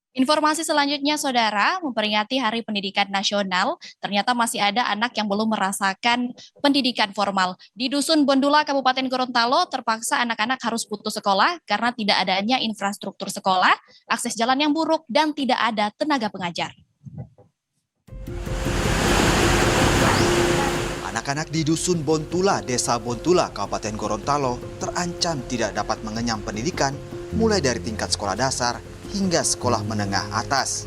Informasi selanjutnya, Saudara, memperingati Hari Pendidikan Nasional, ternyata masih ada anak yang belum merasakan pendidikan formal. Di Dusun Bondula, Kabupaten Gorontalo, terpaksa anak-anak harus putus sekolah karena tidak adanya infrastruktur sekolah, akses jalan yang buruk, dan tidak ada tenaga pengajar. Anak-anak di Dusun Bontula, Desa Bontula, Kabupaten Gorontalo terancam tidak dapat mengenyam pendidikan mulai dari tingkat sekolah dasar hingga sekolah menengah atas.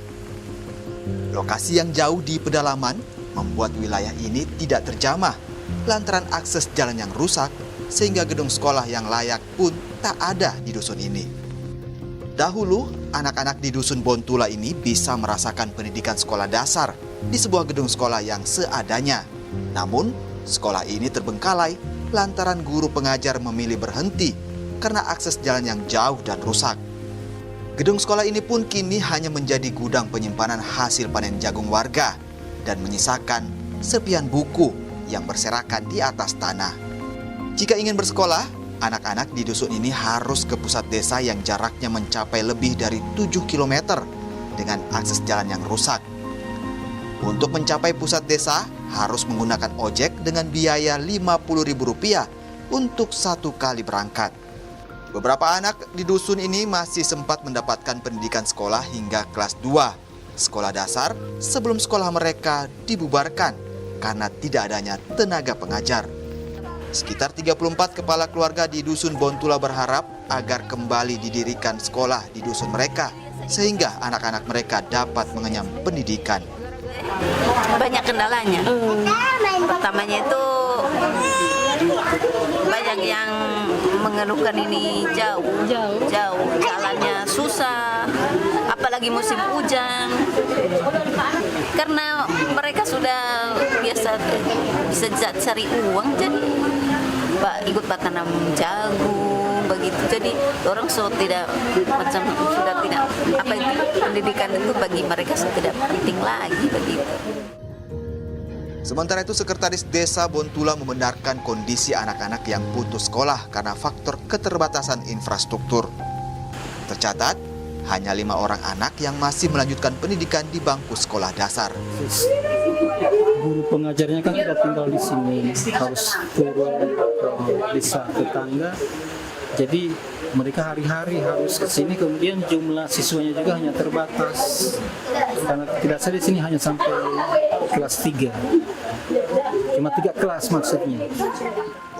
Lokasi yang jauh di pedalaman membuat wilayah ini tidak terjamah lantaran akses jalan yang rusak sehingga gedung sekolah yang layak pun tak ada di dusun ini. Dahulu, anak-anak di Dusun Bontula ini bisa merasakan pendidikan sekolah dasar di sebuah gedung sekolah yang seadanya. Namun, sekolah ini terbengkalai lantaran guru pengajar memilih berhenti karena akses jalan yang jauh dan rusak. Gedung sekolah ini pun kini hanya menjadi gudang penyimpanan hasil panen jagung warga dan menyisakan serpihan buku yang berserakan di atas tanah. Jika ingin bersekolah, anak-anak di dusun ini harus ke pusat desa yang jaraknya mencapai lebih dari 7 km dengan akses jalan yang rusak. Untuk mencapai pusat desa, harus menggunakan ojek dengan biaya Rp50.000 untuk satu kali berangkat. Beberapa anak di dusun ini masih sempat mendapatkan pendidikan sekolah hingga kelas 2, sekolah dasar, sebelum sekolah mereka dibubarkan karena tidak adanya tenaga pengajar. Sekitar 34 kepala keluarga di Dusun Bontula berharap agar kembali didirikan sekolah di dusun mereka, sehingga anak-anak mereka dapat mengenyam pendidikan. Banyak kendalanya. Pertamanya itu banyak yang mengeluhkan ini jauh, jalannya susah, apalagi musim hujan. Karena mereka sudah biasa bisa cari uang, jadi ikut tanam jagung begitu. Jadi orang sudah tidak apa itu pendidikan itu bagi mereka sudah tidak penting lagi begitu. Sementara itu, Sekretaris Desa Bontula membenarkan kondisi anak-anak yang putus sekolah karena faktor keterbatasan infrastruktur. Tercatat, hanya 5 orang anak yang masih melanjutkan pendidikan di bangku sekolah dasar. Guru pengajarnya kan tidak tinggal di sini, harus turun ke desa tetangga. Jadi mereka hari-hari harus ke sini, kemudian jumlah siswanya juga hanya terbatas. Karena tidak saya di sini hanya sampai kelas 3. Cuma 3 kelas maksudnya.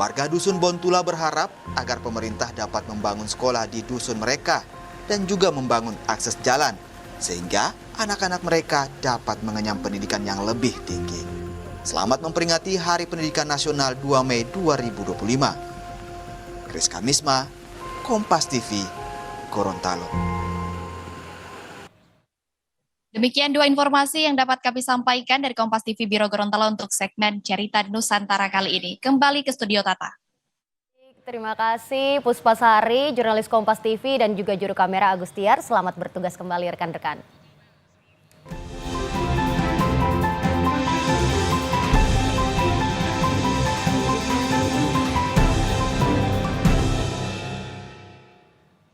Warga Dusun Bontula berharap agar pemerintah dapat membangun sekolah di dusun mereka dan juga membangun akses jalan sehingga anak-anak mereka dapat mengenyam pendidikan yang lebih tinggi. Selamat memperingati Hari Pendidikan Nasional 2 Mei 2025. Kris Kamisma, Kompas TV, Gorontalo. Demikian 2 informasi yang dapat kami sampaikan dari Kompas TV Biro Gorontalo untuk segmen Cerita Nusantara kali ini. Kembali ke studio Tata. Terima kasih Puspasari, jurnalis Kompas TV dan juga juru kamera Agustiar. Selamat bertugas kembali rekan-rekan.